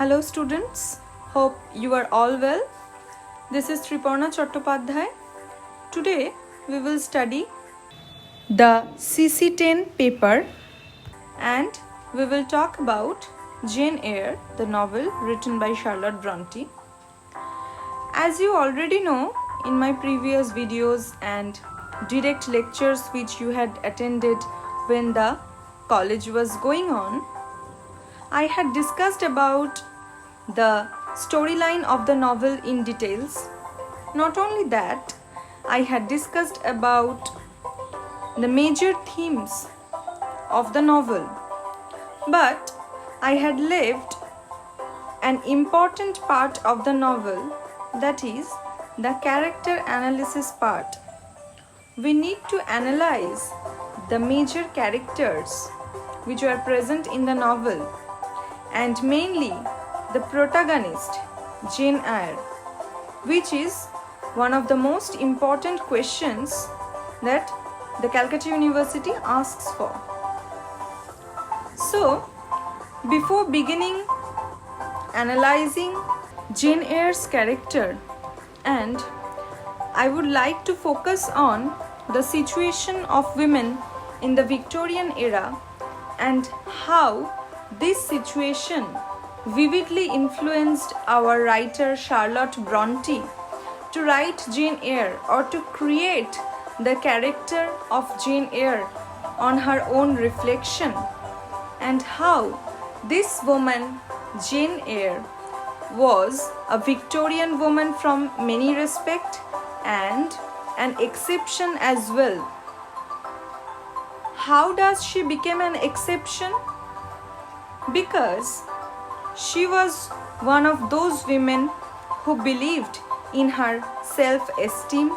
Hello students, hope you are all well. This is Triparna Chattopadhyay. Today we will study the CC10 paper and we will talk about Jane Eyre, the novel written by Charlotte Bronte. As you already know, in my previous videos and direct lectures which you had attended when the college was going on, I had discussed about the storyline of the novel in details. Not only that, I had discussed about the major themes of the novel, but I had left an important part of the novel, that is the character analysis part. We need to analyze the major characters which are present in the novel, and mainly the protagonist, Jane Eyre, which is one of the most important questions that the Calcutta University asks for. So, before beginning analyzing Jane Eyre's character, and I would like to focus on the situation of women in the Victorian era and how this situation vividly influenced our writer Charlotte Bronte to write Jane Eyre or to create the character of Jane Eyre on her own reflection, and how this woman, Jane Eyre, was a Victorian woman from many respects and an exception as well. How does she become an exception? Because she was one of those women who believed in her self-esteem,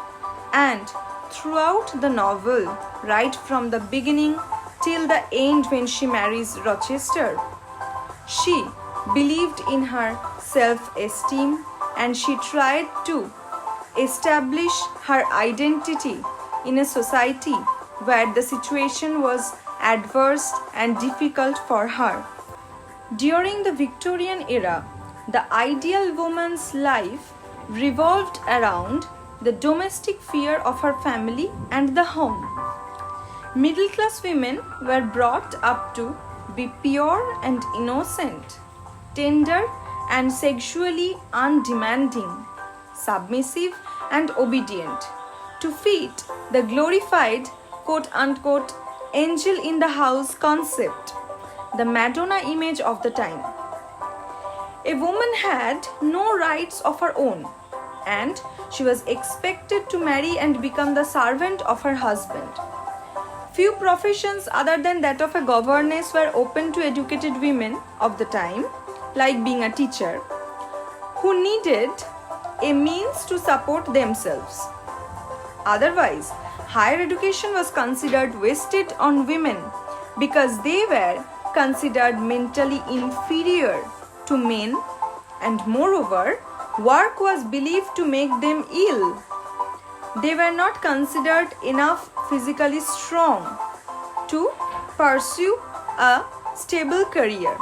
and throughout the novel, right from the beginning till the end when she marries Rochester, she believed in her self-esteem and she tried to establish her identity in a society where the situation was adverse and difficult for her. During the Victorian era, the ideal woman's life revolved around the domestic sphere of her family and the home. Middle-class women were brought up to be pure and innocent, tender and sexually undemanding, submissive and obedient, to fit the glorified quote-unquote angel in the house concept, the Madonna image of the time. A woman had no rights of her own, and she was expected to marry and become the servant of her husband. Few professions other than that of a governess were open to educated women of the time, like being a teacher, who needed a means to support themselves. Otherwise, higher education was considered wasted on women because they were considered mentally inferior to men, and moreover, work was believed to make them ill. They were not considered enough physically strong to pursue a stable career.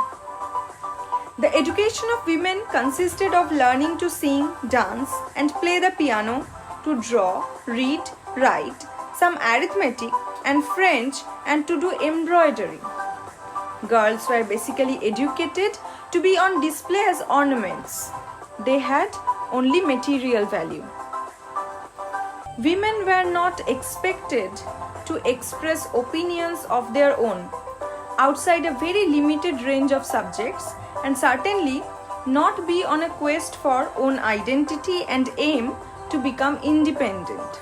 The education of women consisted of learning to sing, dance, and play the piano, to draw, read, write, some arithmetic and French, and to do embroidery. Girls were basically educated to be on display as ornaments. They had only material value. Women were not expected to express opinions of their own outside a very limited range of subjects, and certainly not be on a quest for own identity and aim to become independent,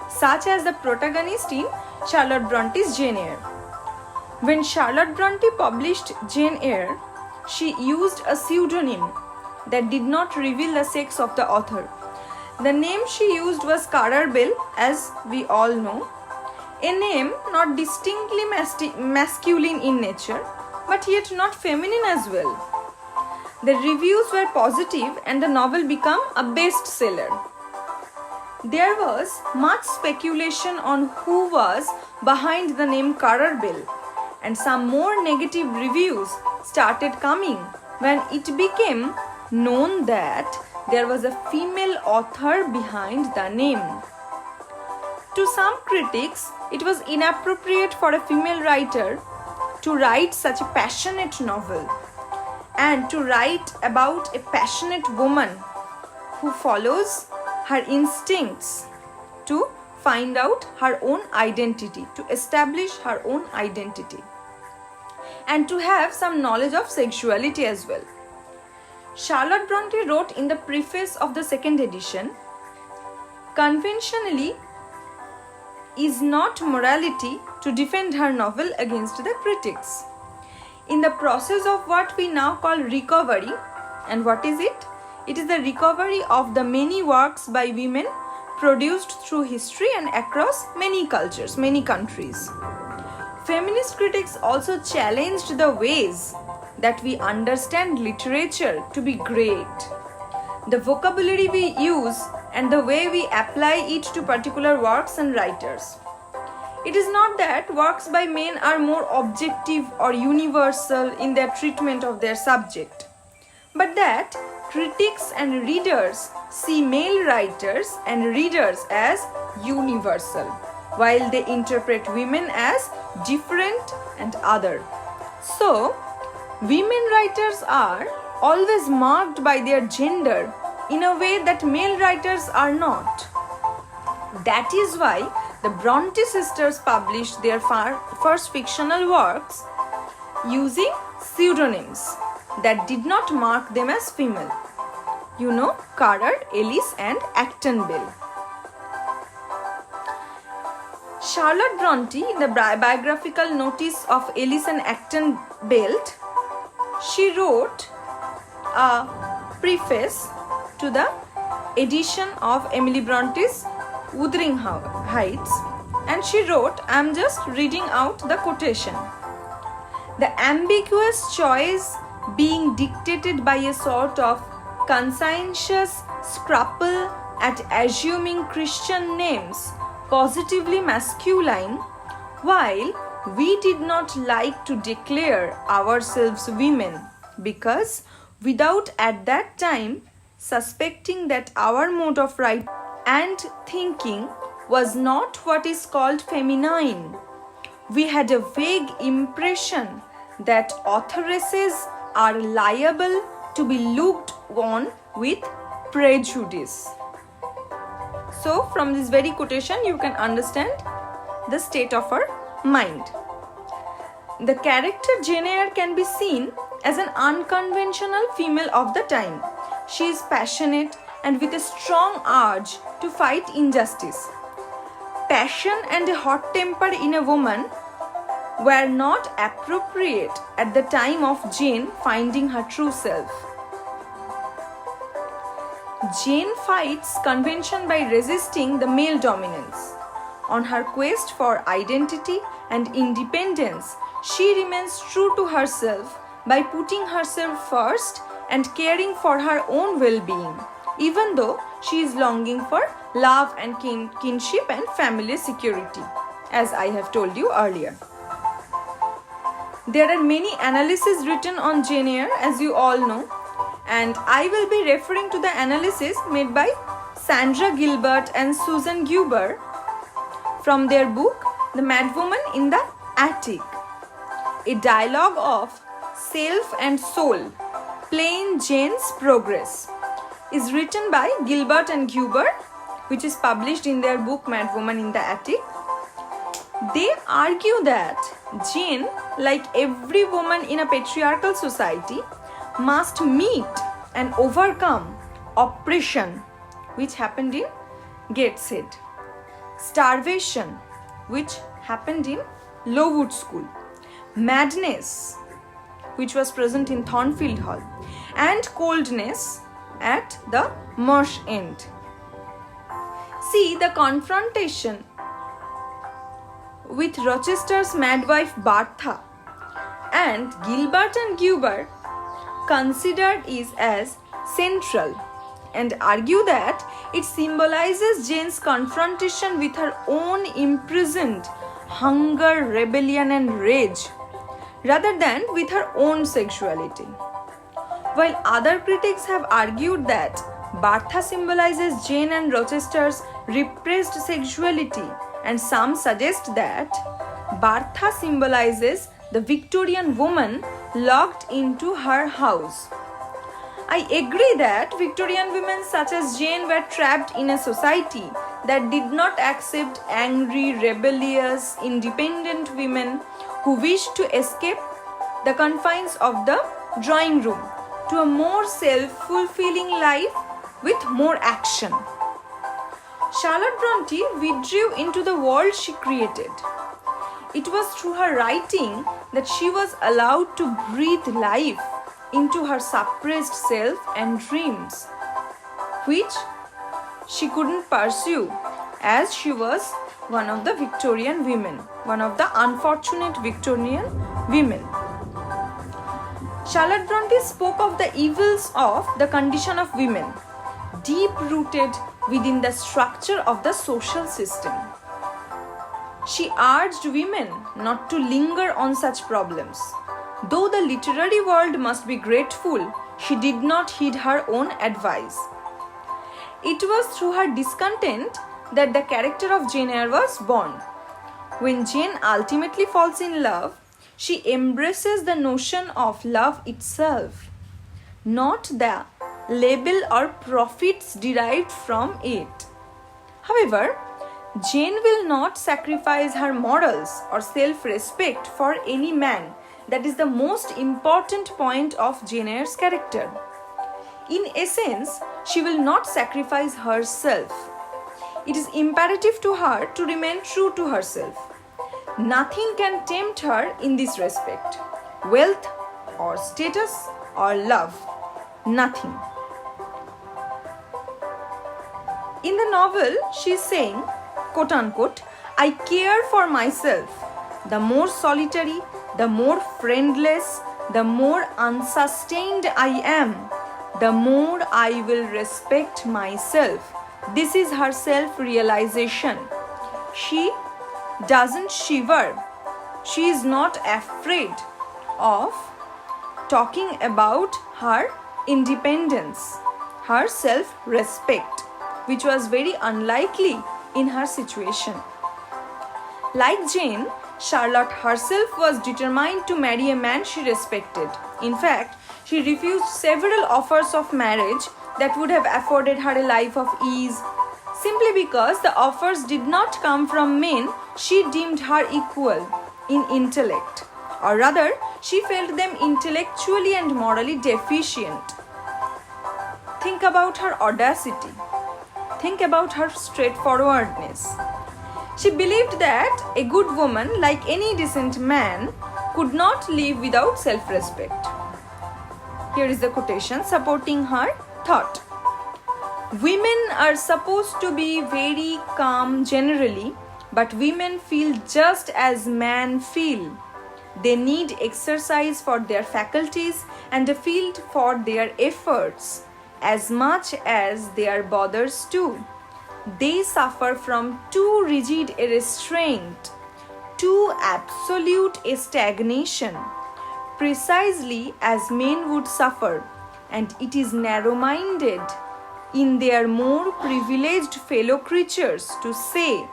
such as the protagonist in Charlotte Bronte's Jane Eyre. When Charlotte Bronte published Jane Eyre, she used a pseudonym that did not reveal the sex of the author. The name she used was Currer Bell, as we all know, a name not distinctly masculine in nature, but yet not feminine as well. The reviews were positive and the novel became a bestseller. There was much speculation on who was behind the name Currer Bell, and some more negative reviews started coming when it became known that there was a female author behind the name. To some critics, it was inappropriate for a female writer to write such a passionate novel and to write about a passionate woman who follows her instincts to find out her own identity, to establish her own identity, and to have some knowledge of sexuality as well. Charlotte Bronte wrote in the preface of the second edition, "Conventionally is not morality to defend her novel against the critics." In the process of what we now call recovery, and what is it? It is the recovery of the many works by women produced through history and across many cultures, many countries. Feminist critics also challenged the ways that we understand literature to be great, the vocabulary we use and the way we apply it to particular works and writers. It is not that works by men are more objective or universal in their treatment of their subject, but that critics and readers see male writers and readers as universal, while they interpret women as different and other. So, women writers are always marked by their gender in a way that male writers are not. That is why the Bronte sisters published their first fictional works using pseudonyms that did not mark them as female. You know, Currer, Ellis and Acton Bell. Charlotte Bronte, in the biographical notice of Ellis and Acton Bell, she wrote a preface to the edition of Emily Bronte's Wuthering Heights, and she wrote, I am just reading out the quotation. "The ambiguous choice being dictated by a sort of conscientious scruple at assuming Christian names positively masculine, while we did not like to declare ourselves women, because without at that time suspecting that our mode of writing and thinking was not what is called feminine, we had a vague impression that authoresses are liable to be looked on with prejudice." So, from this very quotation, you can understand the state of her mind. The character Jane Eyre can be seen as an unconventional female of the time. She is passionate and with a strong urge to fight injustice. Passion and a hot temper in a woman were not appropriate at the time of Jane finding her true self. Jane fights convention by resisting the male dominance. On her quest for identity and independence, she remains true to herself by putting herself first and caring for her own well-being, even though she is longing for love and kinship and family security, as I have told you earlier. There are many analyses written on Jane Eyre, as you all know, and I will be referring to the analysis made by Sandra Gilbert and Susan Guber from their book The Madwoman in the Attic, a dialogue of self and soul, plain Jane's progress, is written by Gilbert and Guber, which is published in their book Madwoman in the Attic. They argue that Jane, like every woman in a patriarchal society, must meet and overcome oppression, which happened in Gateshead, starvation, which happened in Lowood School, madness, which was present in Thornfield Hall, and coldness at the Marsh End. See, the confrontation with Rochester's madwife Bertha and Gilbert and Guber considered is as central and argue that it symbolizes Jane's confrontation with her own imprisoned hunger, rebellion and rage rather than with her own sexuality. While other critics have argued that Bertha symbolizes Jane and Rochester's repressed sexuality, and some suggest that Bertha symbolizes the Victorian woman locked into her house. I agree that Victorian women such as Jane were trapped in a society that did not accept angry, rebellious, independent women who wished to escape the confines of the drawing room to a more self-fulfilling life with more action. Charlotte Bronte withdrew into the world she created. It was through her writing that she was allowed to breathe life into her suppressed self and dreams, which she couldn't pursue as she was one of the Victorian women, one of the unfortunate Victorian women. Charlotte Bronte spoke of the evils of the condition of women, deep-rooted within the structure of the social system. She urged women not to linger on such problems. Though the literary world must be grateful, she did not heed her own advice. It was through her discontent that the character of Jane Eyre was born. When Jane ultimately falls in love, she embraces the notion of love itself, not the label or profits derived from it. However, Jane will not sacrifice her morals or self-respect for any man. That is the most important point of Jane Eyre's character. In essence, she will not sacrifice herself. It is imperative to her to remain true to herself. Nothing can tempt her in this respect. Wealth or status or love. Nothing. In the novel, she is saying, quote unquote, I care for myself. The more solitary, the more friendless, the more unsustained I am, the more I will respect myself. This is her self-realization. She doesn't shiver. She is not afraid of talking about her independence, her self-respect, which was very unlikely in her situation. Like Jane, Charlotte herself was determined to marry a man she respected. In fact, she refused several offers of marriage that would have afforded her a life of ease. Simply because the offers did not come from men she deemed her equal in intellect, or rather, she felt them intellectually and morally deficient. Think about her audacity. Think about her straightforwardness. She believed that a good woman, like any decent man, could not live without self-respect. Here is the quotation supporting her thought. Women are supposed to be very calm generally, but women feel just as men feel. They need exercise for their faculties and a field for their efforts, as much as their bothers too. They suffer from too rigid a restraint, too absolute a stagnation, precisely as men would suffer, and it is narrow-minded in their more privileged fellow creatures to say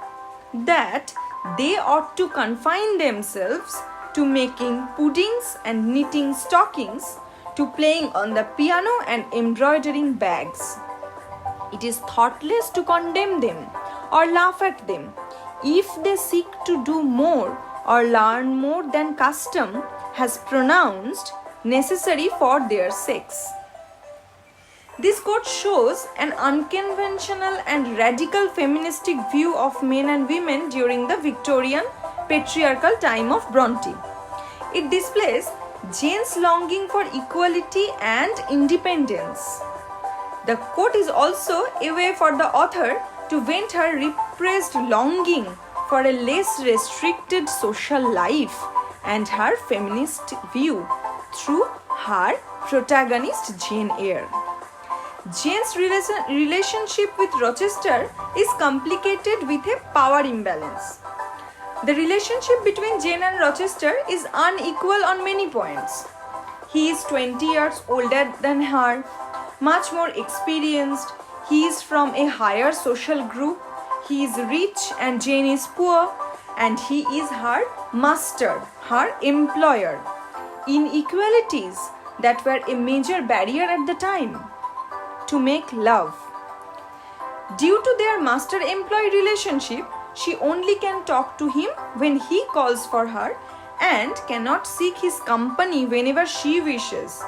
that they ought to confine themselves to making puddings and knitting stockings, to playing on the piano and embroidering bags. It is thoughtless to condemn them or laugh at them if they seek to do more or learn more than custom has pronounced necessary for their sex. This quote shows an unconventional and radical feministic view of men and women during the Victorian patriarchal time of Bronte. It displays Jane's longing for equality and independence. The quote is also a way for the author to vent her repressed longing for a less restricted social life and her feminist view through her protagonist Jane Eyre. Jane's relationship with Rochester is complicated with a power imbalance. The relationship between Jane and Rochester is unequal on many points. He is 20 years older than her, much more experienced. He is from a higher social group. He is rich and Jane is poor, and he is her master, her employer. Inequalities that were a major barrier at the time to make love. Due to their master-employee relationship, she only can talk to him when he calls for her and cannot seek his company whenever she wishes.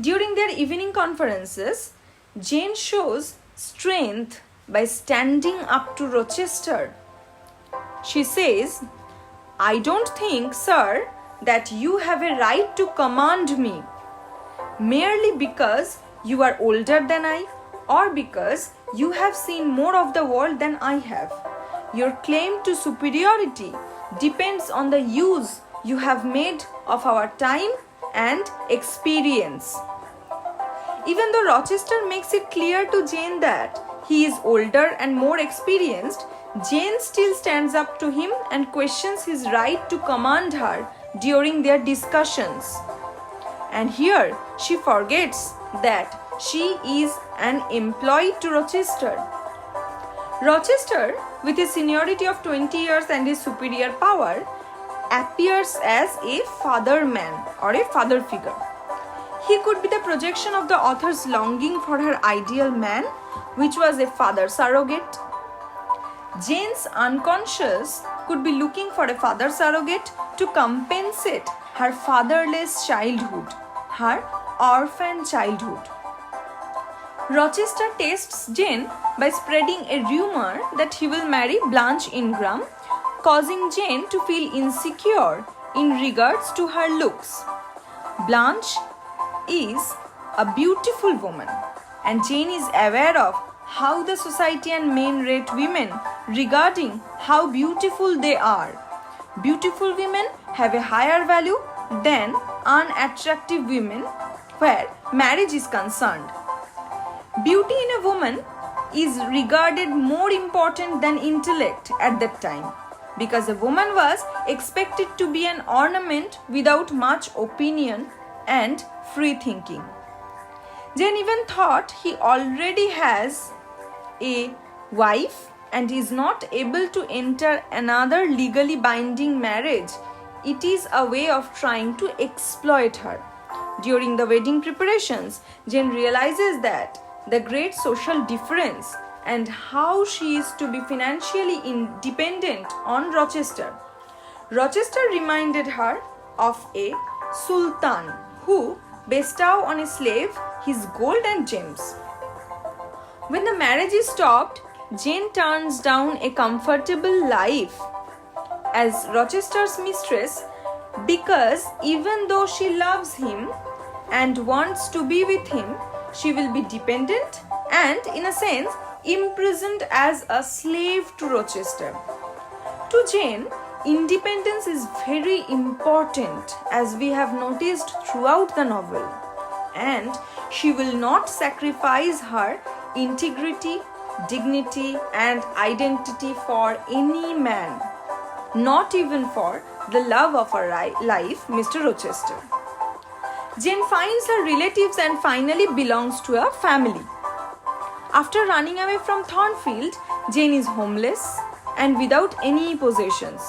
During their evening conferences, Jane shows strength by standing up to Rochester. She says, "I don't think, sir, that you have a right to command me merely because you are older than I or because you have seen more of the world than I have. Your claim to superiority depends on the use you have made of our time and experience." Even though Rochester makes it clear to Jane that he is older and more experienced, Jane still stands up to him and questions his right to command her during their discussions. And here she forgets that she is an employee to Rochester. Rochester, with his seniority of 20 years and his superior power, appears as a father man or a father figure. He could be the projection of the author's longing for her ideal man, which was a father surrogate. Jane's unconscious could be looking for a father surrogate to compensate her fatherless childhood, her orphan childhood. Rochester tests Jane by spreading a rumor that he will marry Blanche Ingram, causing Jane to feel insecure in regards to her looks. Blanche is a beautiful woman, and Jane is aware of how the society and men rate women regarding how beautiful they are. Beautiful women have a higher value than unattractive women where marriage is concerned. Beauty in a woman is regarded more important than intellect at that time, because a woman was expected to be an ornament without much opinion and free thinking. Jane even thought he already has a wife and is not able to enter another legally binding marriage. It is a way of trying to exploit her. During the wedding preparations, Jane realizes that the great social difference and how she is to be financially independent on Rochester. Rochester reminded her of a sultan who bestow on a slave his gold and gems. When the marriage is stopped, Jane turns down a comfortable life as Rochester's mistress because even though she loves him and wants to be with him, she will be dependent and, in a sense, imprisoned as a slave to Rochester. To Jane, independence is very important, as we have noticed throughout the novel, and she will not sacrifice her integrity, dignity, and identity for any man, not even for the love of her life, Mr. Rochester. Jane finds her relatives and finally belongs to a family. After running away from Thornfield, Jane is homeless and without any possessions.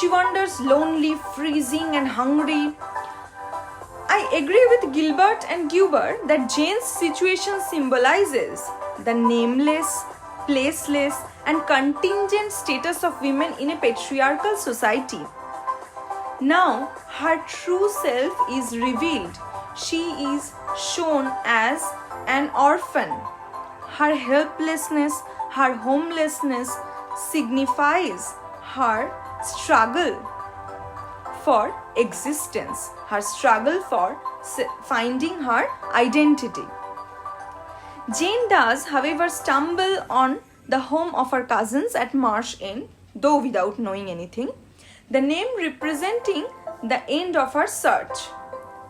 She wanders lonely, freezing, and hungry. I agree with Gilbert and Guber that Jane's situation symbolizes the nameless, placeless, and contingent status of women in a patriarchal society. Now, her true self is revealed. She is shown as an orphan. Her helplessness, her homelessness signifies her struggle for existence, her struggle for finding her identity. Jane does, however, stumble on the home of her cousins at Marsh End, though without knowing anything, the name representing the end of her search.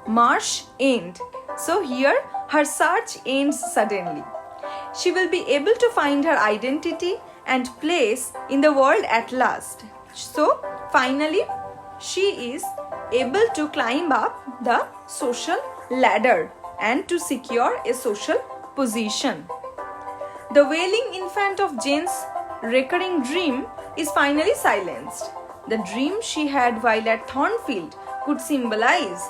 Marsh End. So here her search ends suddenly. She will be able to find her identity and place in the world at last. So finally she is able to climb up the social ladder and to secure a social position. The wailing infant of Jane's recurring dream is finally silenced. The dream she had while at Thornfield could symbolize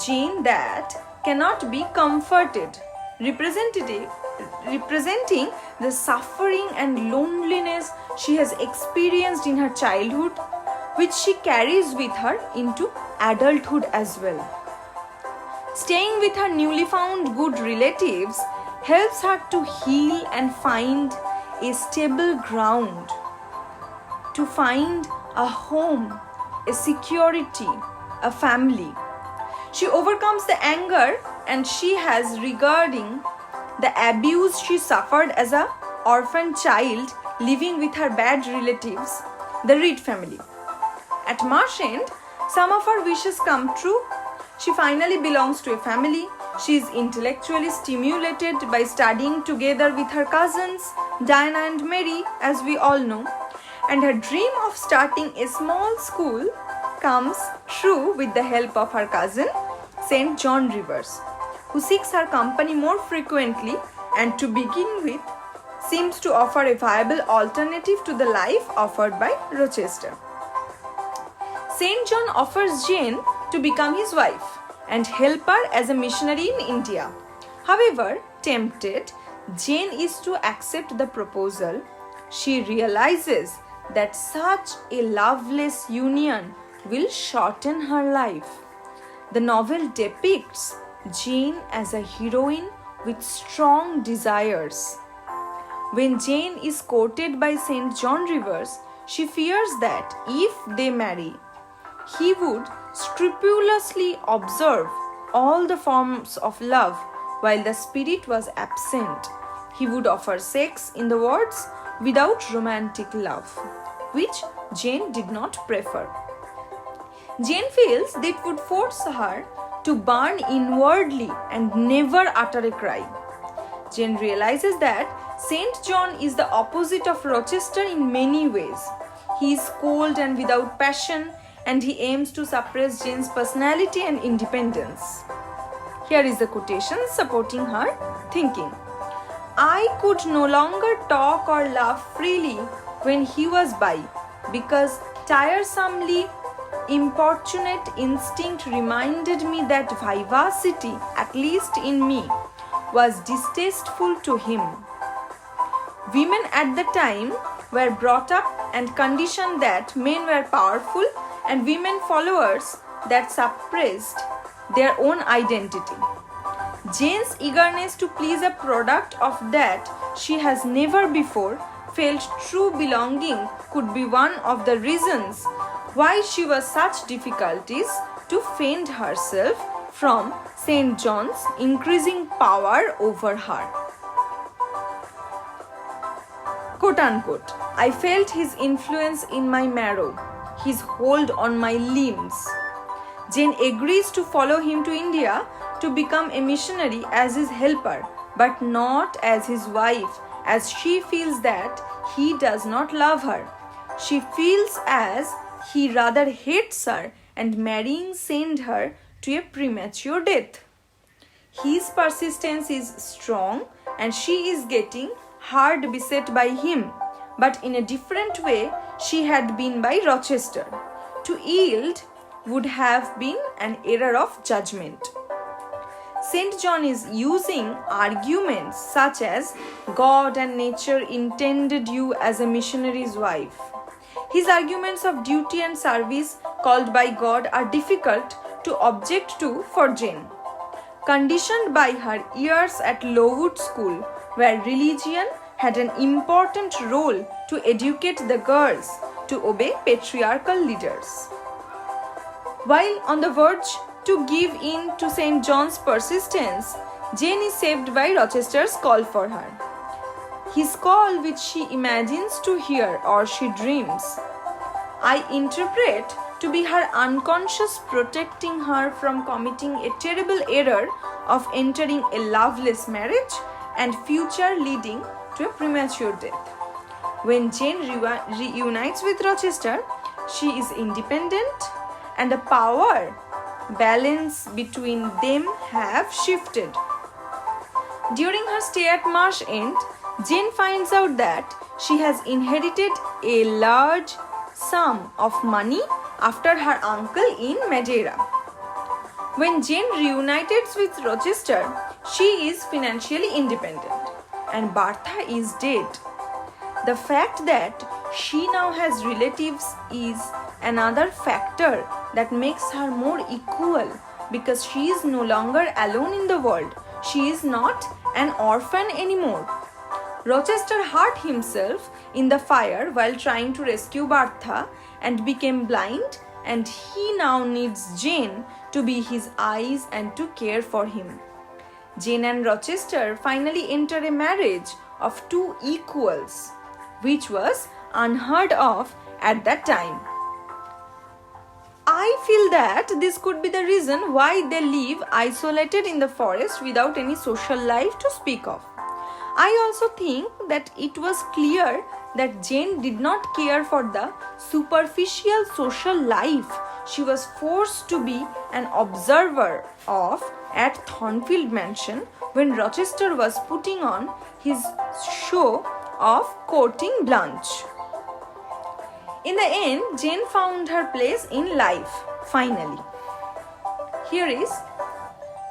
Jane that cannot be comforted, representing the suffering and loneliness she has experienced in her childhood, which she carries with her into adulthood as well. Staying with her newly found good relatives helps her to heal and find a stable ground, to find a home, a security, a family. She overcomes the anger and she has regarding the abuse she suffered as an orphan child living with her bad relatives, the Reed family. At Marsh End, some of her wishes come true. She finally belongs to a family. She is intellectually stimulated by studying together with her cousins, Diana and Mary, as we all know. And her dream of starting a small school comes true with the help of her cousin, St. John Rivers, who seeks her company more frequently and to begin with seems to offer a viable alternative to the life offered by Rochester. St. John offers Jane to become his wife and help her as a missionary in India. However, tempted, Jane is to accept the proposal. She realizes that such a loveless union will shorten her life. The novel depicts Jane as a heroine with strong desires. When Jane is courted by St. John Rivers, she fears that if they marry, he would scrupulously observe all the forms of love while the spirit was absent. He would offer sex, in the words, without romantic love, which Jane did not prefer. Jane feels that it would force her to burn inwardly and never utter a cry. Jane realizes that St. John is the opposite of Rochester in many ways. He is cold and without passion, and he aims to suppress Jane's personality and independence. Here is the quotation supporting her thinking. I could no longer talk or laugh freely when he was by, because tiresomely importunate instinct reminded me that vivacity, at least in me, was distasteful to him. Women at the time were brought up and conditioned that men were powerful and women followers that suppressed their own identity. Jane's eagerness to please a product of that she has never before felt true belonging could be one of the reasons why she was such difficulties to fend herself from St. John's increasing power over her. Quote unquote, I felt his influence in my marrow, his hold on my limbs. Jane agrees to follow him to India to become a missionary as his helper, but not as his wife, as she feels that he does not love her. She feels as he rather hates her, and marrying sends her to a premature death. His persistence is strong and she is getting hard beset by him, but in a different way she had been by Rochester. To yield would have been an error of judgment. St. John is using arguments such as God and nature intended you as a missionary's wife. His arguments of duty and service called by God are difficult to object to for Jane. Conditioned by her years at Lowood School, where religion had an important role to educate the girls to obey patriarchal leaders. While on the verge to give in to St. John's persistence, Jane is saved by Rochester's call for her. His call which she imagines to hear or she dreams, I interpret to be her unconscious protecting her from committing a terrible error of entering a loveless marriage and future leading to a premature death. When Jane reunites with Rochester, she is independent and the power balance between them have shifted. During her stay at Marsh End, Jane finds out that she has inherited a large sum of money after her uncle in Madeira. When Jane reunites with Rochester, she is financially independent and Bertha is dead. The fact that she now has relatives is another factor that makes her more equal because she is no longer alone in the world. She is not an orphan anymore. Rochester hurt himself in the fire while trying to rescue Bertha and became blind, and he now needs Jane to be his eyes and to care for him. Jane and Rochester finally enter a marriage of two equals, which was unheard of at that time. I feel that this could be the reason why they live isolated in the forest without any social life to speak of. I also think that it was clear that Jane did not care for the superficial social life she was forced to be an observer of at Thornfield Mansion when Rochester was putting on his show of courting Blanche. In the end, Jane found her place in life, finally. Here is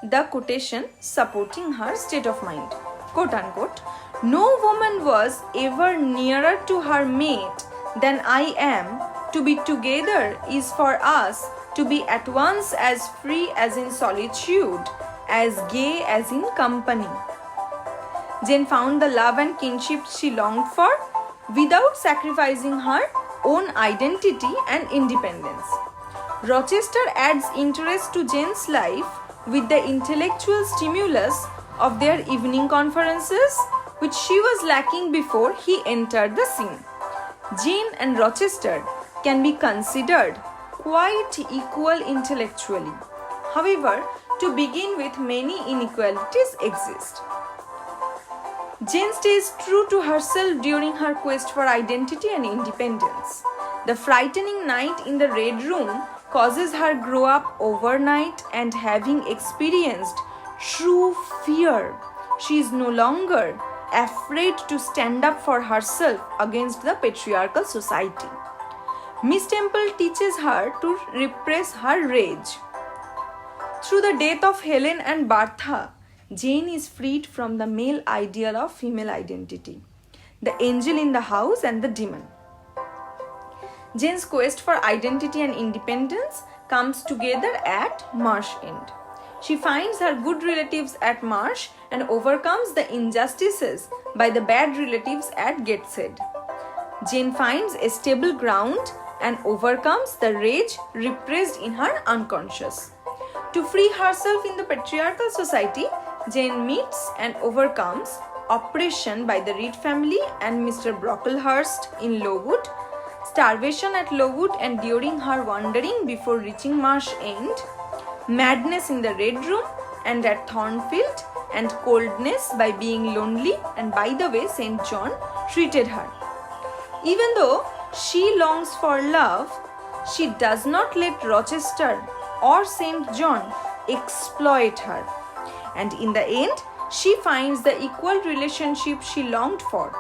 the quotation supporting her state of mind. Quote unquote, "No woman was ever nearer to her mate than I am. To be together is for us to be at once as free as in solitude, as gay as in company." Jane found the love and kinship she longed for without sacrificing her own identity and independence. Rochester adds interest to Jane's life with the intellectual stimulus of their evening conferences, which she was lacking before he entered the scene. Jane and Rochester can be considered quite equal intellectually. However, to begin with, many inequalities exist. Jane stays true to herself during her quest for identity and independence. The frightening night in the Red Room causes her grow up overnight, and having experienced true fear, she is no longer afraid to stand up for herself against the patriarchal society. Miss Temple teaches her to repress her rage. Through the death of Helen and Bertha, Jane is freed from the male ideal of female identity, the angel in the house and the demon. Jane's quest for identity and independence comes together at Marsh End. She finds her good relatives at Marsh and overcomes the injustices by the bad relatives at Gateshead. Jane finds a stable ground and overcomes the rage repressed in her unconscious. To free herself in the patriarchal society, Jane meets and overcomes oppression by the Reed family and Mr. Brocklehurst in Lowood, starvation at Lowood and during her wandering before reaching Marsh End, madness in the Red Room and at Thornfield, and coldness by being lonely and by the way St. John treated her. Even though she longs for love, she does not let Rochester or St. John exploit her. And in the end, she finds the equal relationship she longed for.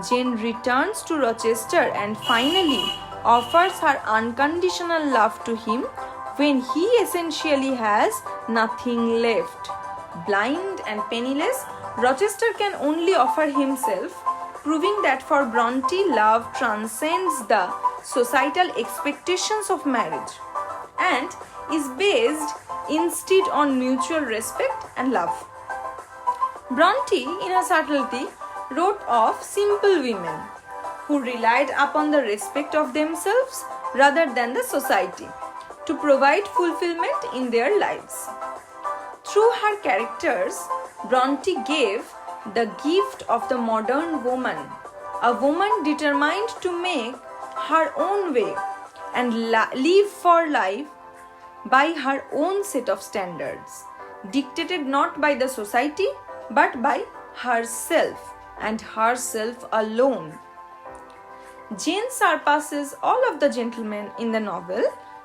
Jane returns to Rochester and finally offers her unconditional love to him when he essentially has nothing left. Blind and penniless, Rochester can only offer himself, proving that for Bronte, love transcends the societal expectations of marriage and is based instead on mutual respect and love. Bronte, in her subtlety, wrote of simple women who relied upon the respect of themselves rather than the society to provide fulfillment in their lives. Through her characters, Bronte gave the gift of the modern woman, a woman determined to make her own way and live for life by her own set of standards, dictated not by the society but by herself and herself alone. Jane surpasses all of the gentlemen in the novel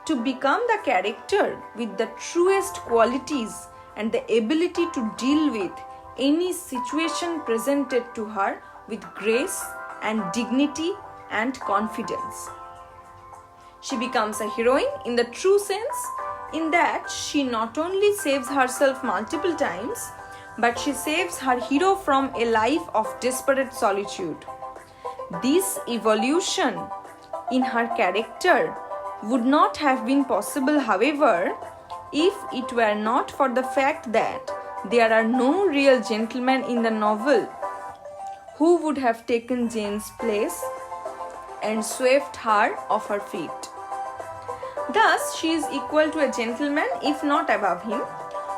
to become the character with the truest qualities and the ability to deal with any situation presented to her with grace and dignity and confidence. She becomes a heroine in the true sense, in that she not only saves herself multiple times, but she saves her hero from a life of desperate solitude. This evolution in her character would not have been possible, however, if it were not for the fact that there are no real gentlemen in the novel who would have taken Jane's place and swept her off her feet. Thus, she is equal to a gentleman, if not above him,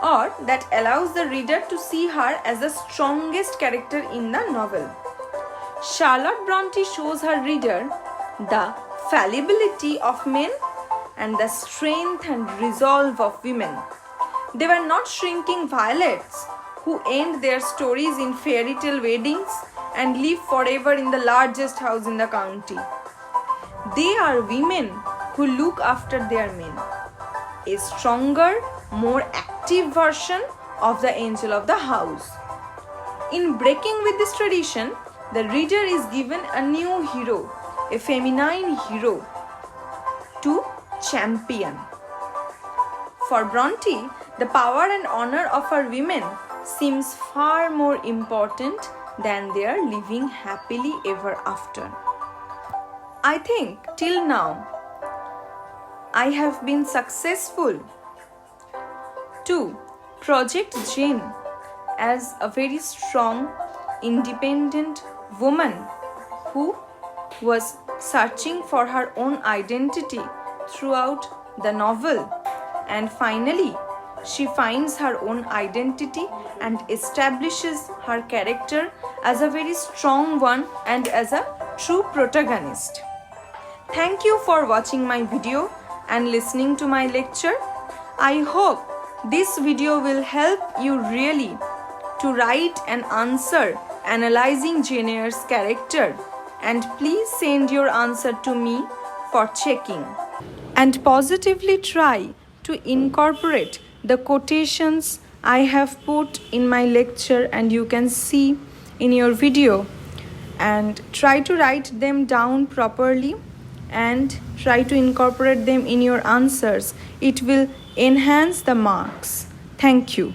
or that allows the reader to see her as the strongest character in the novel. Charlotte Bronte shows her reader the fallibility of men and the strength and resolve of women. They were not shrinking violets who end their stories in fairy tale weddings and live forever in the largest house in the county. They are women who look after their men, a stronger, more active version of the angel of the house. In breaking with this tradition, the reader is given a new hero, a feminine hero to champion. For Bronte, the power and honor of her women seems far more important than their living happily ever after. I think till now I have been successful to project Jane as a very strong, independent woman who was searching for her own identity throughout the novel, and finally she finds her own identity and establishes her character as a very strong one and as a true protagonist. Thank you for watching my video and listening to my lecture. I hope this video will help you really to write an answer analyzing Jane Eyre's character, and please send your answer to me for checking. And positively try to incorporate the quotations I have put in my lecture and you can see in your video, and try to write them down properly and try to incorporate them in your answers. It will enhance the marks. Thank you.